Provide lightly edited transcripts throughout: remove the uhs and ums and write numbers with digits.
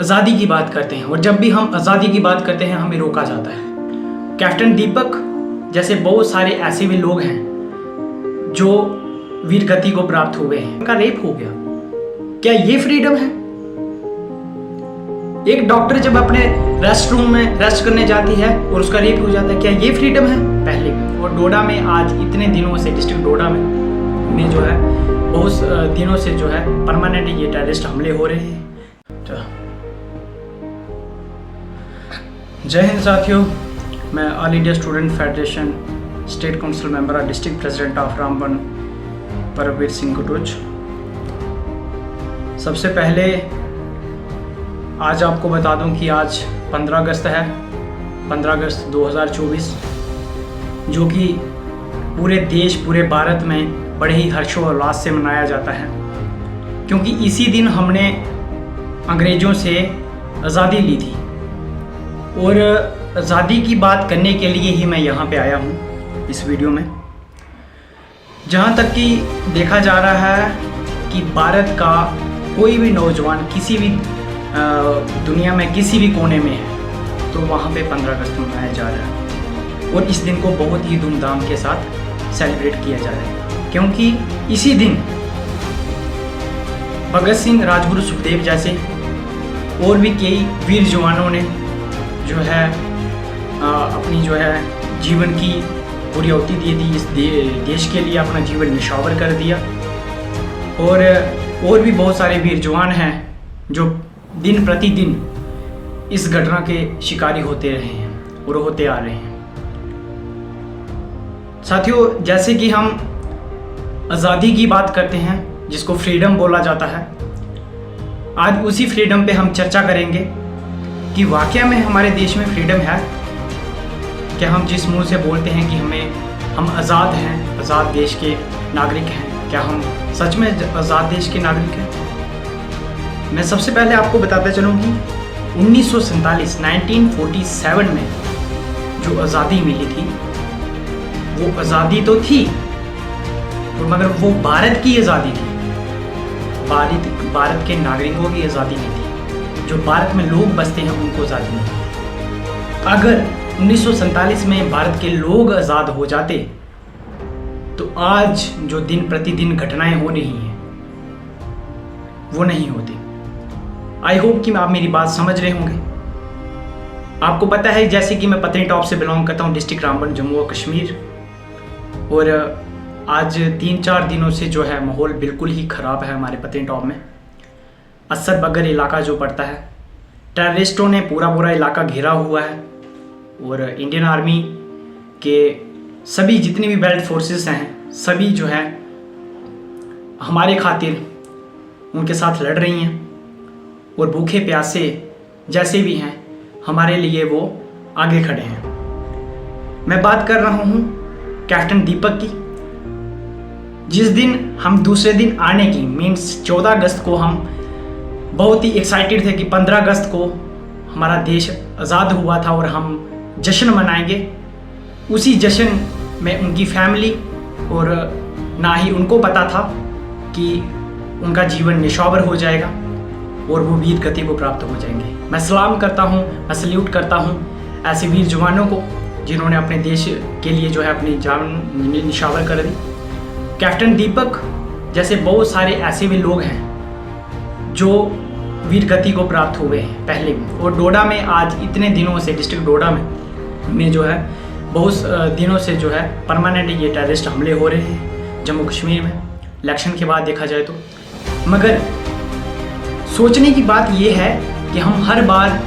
आज़ादी की बात करते हैं और जब भी हम आज़ादी की बात करते हैं हमें रोका जाता है। कैप्टन दीपक जैसे बहुत सारे ऐसे भी लोग हैं जो वीर गति को प्राप्त हुए हैं, उनका रेप हो गया। क्या ये फ्रीडम है? एक डॉक्टर जब अपने रेस्ट रूम में रेस्ट करने जाती है और उसका रेप हो जाता है, क्या ये फ्रीडम है? पहले और डोडा में आज इतने दिनों से डिस्ट्रिक्ट डोडा में जो है बहुत दिनों से जो है परमानेंट ये टेररिस्ट हमले हो रहे हैं। जय हिंद साथियों, मैं all India student federation state council member और district president of Ramban Paramveer Singh Kutuch. सबसे पहले आज आपको बता दूं कि आज 15 अगस्त है, 15 अगस्त 2024, जो कि पूरे देश पूरे भारत में बड़े ही हर्षोल्लास से मनाया जाता है, क्योंकि इसी दिन हमने अंग्रेज़ों से आज़ादी ली थी। और आज़ादी की बात करने के लिए ही मैं यहाँ पे आया हूँ इस वीडियो में। जहाँ तक कि देखा जा रहा है कि भारत का कोई भी नौजवान किसी भी दुनिया में किसी भी कोने में है तो वहाँ पे 15 अगस्त मनाया जा रहा है और इस दिन को बहुत ही धूमधाम के साथ सेलिब्रेट किया जा रहा है, क्योंकि इसी दिन भगत सिंह, राजगुरु, सुखदेव जैसे और भी कई वीर जवानों ने जो है अपनी जो है जीवन की पूरी आहुति दे दी, इस देश के लिए अपना जीवन निछावर कर दिया। और भी बहुत सारे वीर जवान हैं जो दिन प्रतिदिन इस घटना के शिकारी होते रहे हैं और होते आ रहे हैं। साथियों, जैसे कि हम आज़ादी की बात करते हैं जिसको फ्रीडम बोला जाता है, आज उसी फ्रीडम पे हम चर्चा करेंगे कि वाकया में हमारे देश में फ्रीडम है क्या? हम जिस मुंह से बोलते हैं कि हम आज़ाद हैं, आज़ाद देश के नागरिक हैं, क्या हम सच में आज़ाद देश के नागरिक हैं? मैं सबसे पहले आपको बताता चलूँ कि 1947 में जो आज़ादी मिली थी वो आज़ादी तो थी, मगर वो भारत की आज़ादी थी, भारत के नागरिकों की आज़ादी नहीं थी। जो भारत में लोग बसते हैं उनको आज़ादी नहीं थी। अगर 1947 में भारत के लोग आज़ाद हो जाते तो आज जो दिन प्रतिदिन घटनाएं हो रही हैं वो नहीं होती। आई होप कि आप मेरी बात समझ रहे होंगे। आपको पता है जैसे कि मैं पत्नीटॉप से बिलोंग करता हूँ, डिस्ट्रिक्ट रामबन, जम्मू और कश्मीर, और आज 3-4 दिनों से जो है माहौल बिल्कुल ही ख़राब है हमारे पत्नीटॉप में। असर बगर इलाका जो पड़ता है, टेररिस्टों ने पूरा इलाका घेरा हुआ है और इंडियन आर्मी के सभी जितनी भी बेल्ट फोर्सेस हैं सभी जो है हमारे खातिर उनके साथ लड़ रही हैं और भूखे प्यासे जैसे भी हैं हमारे लिए वो आगे खड़े हैं। मैं बात कर रहा हूँ कैप्टन दीपक की। जिस दिन हम दूसरे दिन आने की मीन्स 14 अगस्त को हम बहुत ही एक्साइटेड थे कि 15 अगस्त को हमारा देश आज़ाद हुआ था और हम जश्न मनाएंगे। उसी जश्न में उनकी फैमिली और ना ही उनको पता था कि उनका जीवन निछावर हो जाएगा और वो वीर गति को प्राप्त हो जाएंगे। मैं सलाम करता हूँ, मैं सल्यूट करता हूँ ऐसे वीर जवानों को जिन्होंने अपने देश के लिए जो है अपनी जान निछावर कर दी। कैप्टन दीपक जैसे बहुत सारे ऐसे भी लोग हैं जो वीर गति को प्राप्त हुए हैं पहले भी। और डोडा में आज इतने दिनों से डिस्ट्रिक्ट डोडा में जो है बहुत दिनों से जो है परमानेंट ये टेररिस्ट हमले हो रहे हैं जम्मू कश्मीर में, इलेक्शन के बाद देखा जाए तो। मगर सोचने की बात ये है कि हम हर बार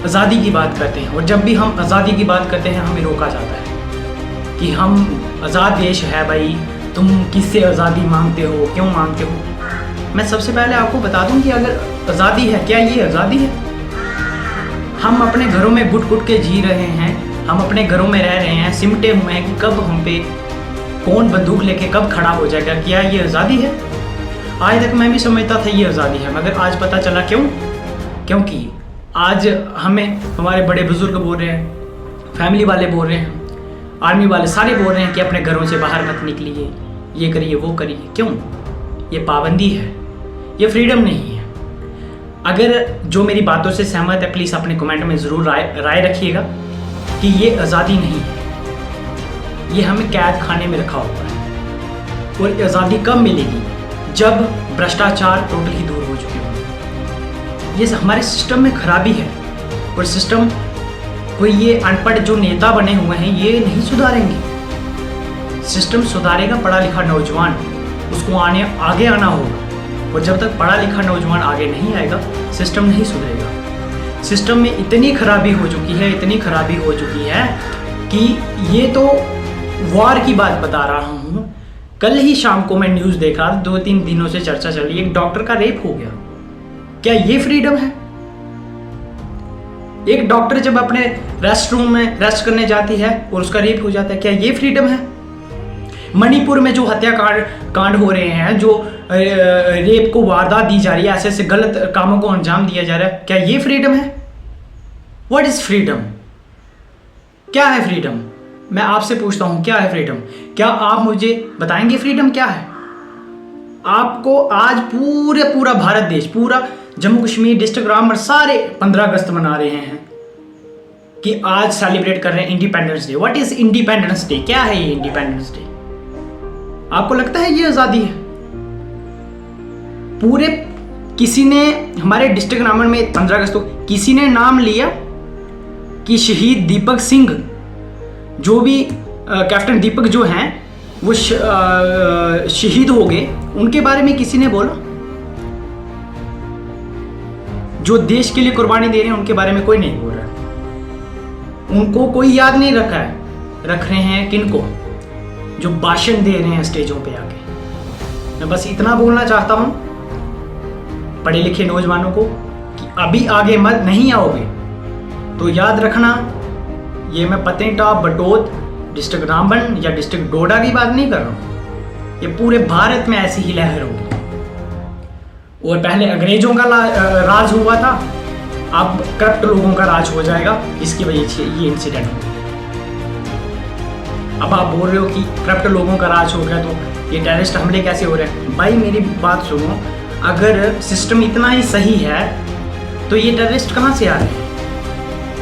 आज़ादी की बात करते हैं और जब भी हम आज़ादी की बात करते हैं हमें रोका जाता है कि हम आज़ाद देश है भाई, तुम किससे आज़ादी मांगते हो, क्यों मांगते हो? मैं सबसे पहले आपको बता दूं कि अगर आज़ादी है, क्या ये आज़ादी है? हम अपने घरों में घुट के जी रहे हैं, हम अपने घरों में रह रहे हैं, सिमटे हुए हैं कि कब हम पे कौन बंदूक लेके कब खड़ा हो जाएगा। क्या ये आज़ादी है? आज तक मैं भी समझता था ये आज़ादी है, मगर आज पता चला क्यों? क्योंकि आज हमें हमारे बड़े बुजुर्ग बोल रहे हैं, फैमिली वाले बोल रहे हैं, आर्मी वाले सारे बोल रहे हैं कि अपने घरों से बाहर मत निकलिए, ये करिए वो करिए। क्यों? ये पाबंदी है, ये फ्रीडम नहीं है। अगर जो मेरी बातों से सहमत है प्लीज़ अपने कमेंट में ज़रूर राय रखिएगा कि ये आज़ादी नहीं है, ये हमें कैद खाने में रखा हुआ है। और आज़ादी कब मिलेगी? जब भ्रष्टाचार टोटली दूर हो चुके होंगे। ये हमारे सिस्टम में खराबी है और सिस्टम कोई ये अनपढ़ जो नेता बने हुए हैं ये नहीं सुधारेंगे। सिस्टम सुधारेगा पढ़ा लिखा नौजवान, उसको आगे आना होगा। और जब तक पढ़ा लिखा नौजवान आगे नहीं आएगा सिस्टम नहीं सुधरेगा। सिस्टम में इतनी खराबी हो चुकी है, इतनी खराबी हो चुकी है कि ये तो वॉर की बात बता रहा हूँ। कल ही शाम को मैं न्यूज़ देखा, 2-3 दिनों से चर्चा चल रही है, एक डॉक्टर का रेप हो गया। क्या ये फ्रीडम है? एक डॉक्टर जब अपने रेस्ट रूम में रेस्ट करने जाती है और उसका रेप हो जाता है, क्या ये फ्रीडम है? मणिपुर में जो हत्याकांड हो रहे हैं, जो रेप को वारदात दी जा रही है, ऐसे ऐसे गलत कामों को अंजाम दिया जा रहा है, क्या ये फ्रीडम है? What is freedom? क्या है फ्रीडम? मैं आपसे पूछता हूं, क्या है फ्रीडम? क्या आप मुझे बताएंगे फ्रीडम क्या है? आपको आज पूरा भारत देश, पूरा जम्मू कश्मीर, डिस्ट्रिक्ट रामगढ़ सारे 15 अगस्त मना रहे हैं कि आज सेलिब्रेट कर रहे हैं independence day. What is independence day? क्या है ये इंडिपेंडेंस डे? आपको लगता है ये आजादी है? पूरे किसी ने हमारे डिस्ट्रिक्ट रामगढ़ में 15 अगस्त को किसी ने नाम लिया कि शहीद दीपक सिंह, जो भी कैप्टन दीपक जो हैं वो शहीद हो गए, उनके बारे में किसी ने बोला? जो देश के लिए कुर्बानी दे रहे हैं उनके बारे में कोई नहीं बोल रहा। उनको कोई याद नहीं रखा है। रख रहे हैं किनको? जो भाषण दे रहे हैं स्टेजों पे आके। मैं बस इतना बोलना चाहता हूं पढ़े लिखे नौजवानों को कि अभी आगे मत नहीं आओगे तो याद रखना, ये मैं पतनीटॉप, बटोत, डिस्ट्रिक्ट रामबन या डिस्ट्रिक्ट डोडा की बात नहीं कर रहा हूँ, ये पूरे भारत में ऐसी ही लहर होगी। और पहले अंग्रेजों का राज हुआ था, अब करप्ट लोगों का राज हो जाएगा, जिसकी वजह से ये इंसिडेंट हो गया। अब आप बोल रहे हो कि करप्ट लोगों का राज हो गया तो ये टेररिस्ट हमले कैसे हो रहे हैं? भाई मेरी बात सुनो, अगर सिस्टम इतना ही सही है तो ये टेररिस्ट कहाँ से आ रहे हैं?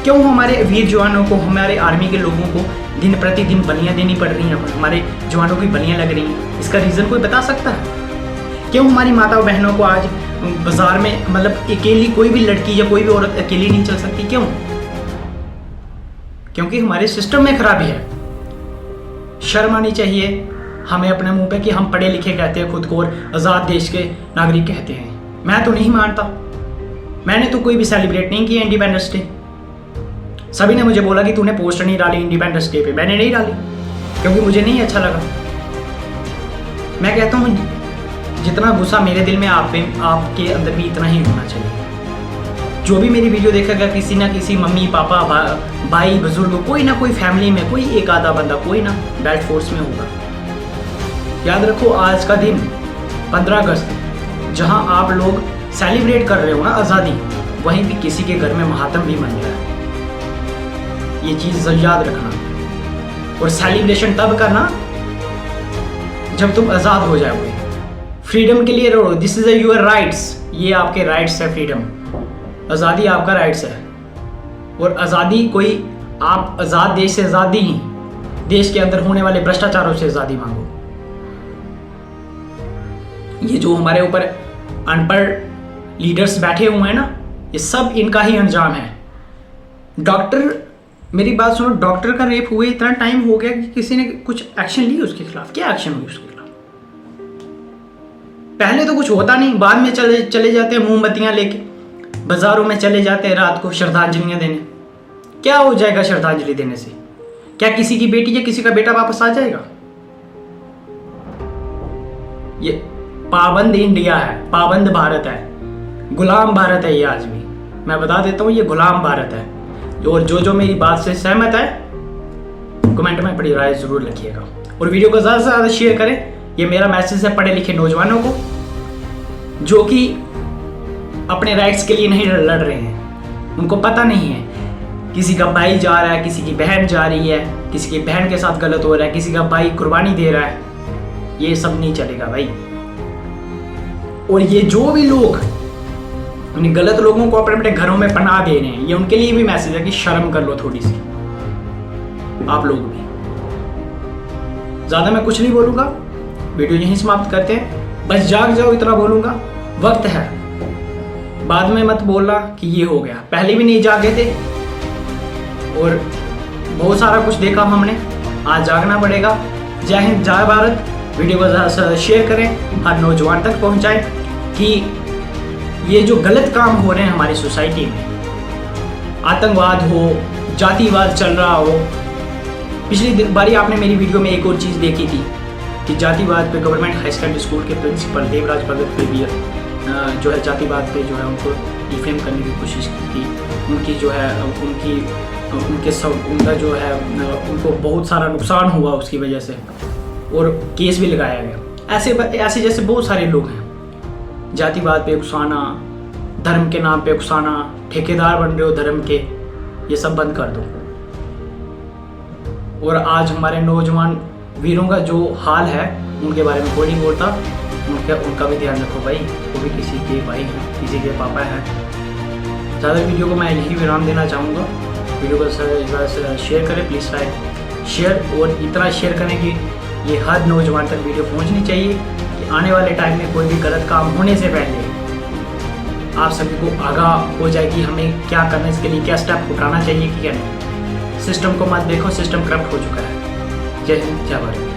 क्यों हमारे वीर जवानों को, हमारे आर्मी के लोगों को दिन प्रतिदिन बलियां देनी पड़ रही हैं? हमारे जवानों की बलियां लग रही हैं, इसका रीज़न कोई बता सकता है? क्यों हमारी माता बहनों को आज बाजार में, मतलब अकेली कोई भी लड़की या कोई भी औरत अकेली नहीं चल सकती? क्यों? क्योंकि हमारे सिस्टम में खराबी है। शर्म आनी चाहिए हमें अपने मुंह पे कि हम पढ़े लिखे कहते हैं खुद को और आज़ाद देश के नागरिक कहते हैं। मैं तो नहीं मानता, मैंने तो कोई भी सेलिब्रेट नहीं किया इंडिपेंडेंस डे। सभी ने मुझे बोला कि तूने पोस्टर नहीं डाली इंडिपेंडेंस डे पे, मैंने नहीं डाली क्योंकि मुझे नहीं अच्छा लगा। मैं कहता हूँ जितना गुस्सा मेरे दिल में आप पे, आपके अंदर भी इतना ही होना चाहिए। जो भी मेरी वीडियो देखेगा, किसी ना किसी मम्मी पापा भाई बुजुर्ग, कोई ना कोई फैमिली में कोई एक आधा बंदा कोई ना बेल्ट फोर्स में होगा। याद रखो आज का दिन 15 अगस्त जहां आप लोग सेलिब्रेट कर रहे हो ना आज़ादी, वहीं भी किसी के घर में मातम भी मन रहा है। ये चीज़ याद रखना। और सेलिब्रेशन तब करना जब तुम आज़ाद हो जाओगे, फ्रीडम के लिए लड़ो। दिस इज योर राइट्स, ये आपके राइट्स है। फ्रीडम, आज़ादी आपका राइट्स है। और आज़ादी कोई, आप आज़ाद देश से आज़ादी ही, देश के अंदर होने वाले भ्रष्टाचारों से आज़ादी मांगो। ये जो हमारे ऊपर अनपढ़ लीडर्स बैठे हुए हैं ना, ये सब इनका ही अंजाम है। डॉक्टर, मेरी बात सुनो, डॉक्टर का रेप हुए इतना टाइम हो गया कि किसी ने कुछ एक्शन ली उसके खिलाफ? क्या एक्शन हुई उसके खिलाफ? पहले तो कुछ होता नहीं, बाद में चले जाते हैं मोमबत्तियां लेके, बाजारों में चले जाते हैं रात को श्रद्धांजलियां देने। क्या हो जाएगा श्रद्धांजलि देने से? क्या किसी की बेटी या किसी का बेटा वापस आ जाएगा? ये पाबंद इंडिया है, पाबंद भारत है, गुलाम भारत है ये आज भी। मैं बता देता हूँ ये गुलाम भारत है। और जो मेरी बात से सहमत है कमेंट में अपनी राय जरूर लिखिएगा और वीडियो को ज़्यादा से ज़्यादा शेयर करें। ये मेरा मैसेज है पढ़े लिखे नौजवानों को जो कि अपने राइट्स के लिए नहीं लड़ रहे हैं। उनको पता नहीं है किसी का भाई जा रहा है, किसी की बहन जा रही है, किसी की बहन के साथ गलत हो रहा है, किसी का भाई कुर्बानी दे रहा है। ये सब नहीं चलेगा भाई। और ये जो भी लोग उन गलत लोगों को अपने अपने घरों में पनाह दे रहे हैं। ये उनके लिए भी मैसेज है कि शर्म कर लो थोड़ी सी, आप लोग भी। ज़्यादा मैं कुछ नहीं बोलूँगा, वीडियो यहीं समाप्त करते हैं। बस जाग जाओ इतना बोलूँगा, वक्त है, बाद में मत बोलना कि ये हो गया। पहले भी नहीं जागे थे और बहुत सारा कुछ देखा हमने, आज जागना पड़ेगा। जय हिंद, जय भारत। वीडियो को ज़्यादा से शेयर करें, हर नौजवान तक पहुंचाएं कि ये जो गलत काम हो रहे हैं हमारी सोसाइटी में, आतंकवाद हो, जातिवाद चल रहा हो। पिछली बारी आपने मेरी वीडियो में एक और चीज़ देखी थी कि जातिवाद पे गवर्नमेंट हाई सेकेंडरी स्कूल के प्रिंसिपल देवराज भगत पे भी जो है जातिवाद पे जो है उनको डिफेम करने की कोशिश की थी। उनकी जो है उनका जो है उनको बहुत सारा नुकसान हुआ उसकी वजह से, और केस भी लगाया गया। ऐसे जैसे बहुत सारे लोग हैं, जातिवाद पे उकसाना, धर्म के नाम पे उकसाना, ठेकेदार बन रहे हो धर्म के, ये सब बंद कर दो। और आज हमारे नौजवान वीरों का जो हाल है उनके बारे में कोई नहीं बोलता। उनका भी ध्यान रखो भाई, वो भी किसी के भाई हैं, किसी के पापा हैं। ज़्यादा वीडियो को मैं यही विराम देना चाहूँगा। वीडियो को शेयर करें प्लीज़, लाइक शेयर, और इतना शेयर करें कि ये हर नौजवान तक वीडियो पहुँचनी चाहिए कि आने वाले टाइम में कोई भी गलत काम होने से पहले आप सभी को आगाह हो जाए कि हमें क्या करना है, इसके लिए क्या स्टेप उठाना चाहिए कि क्या नहीं। सिस्टम को मत देखो, सिस्टम करप्ट हो चुका है। जय हिंद, जय भारत।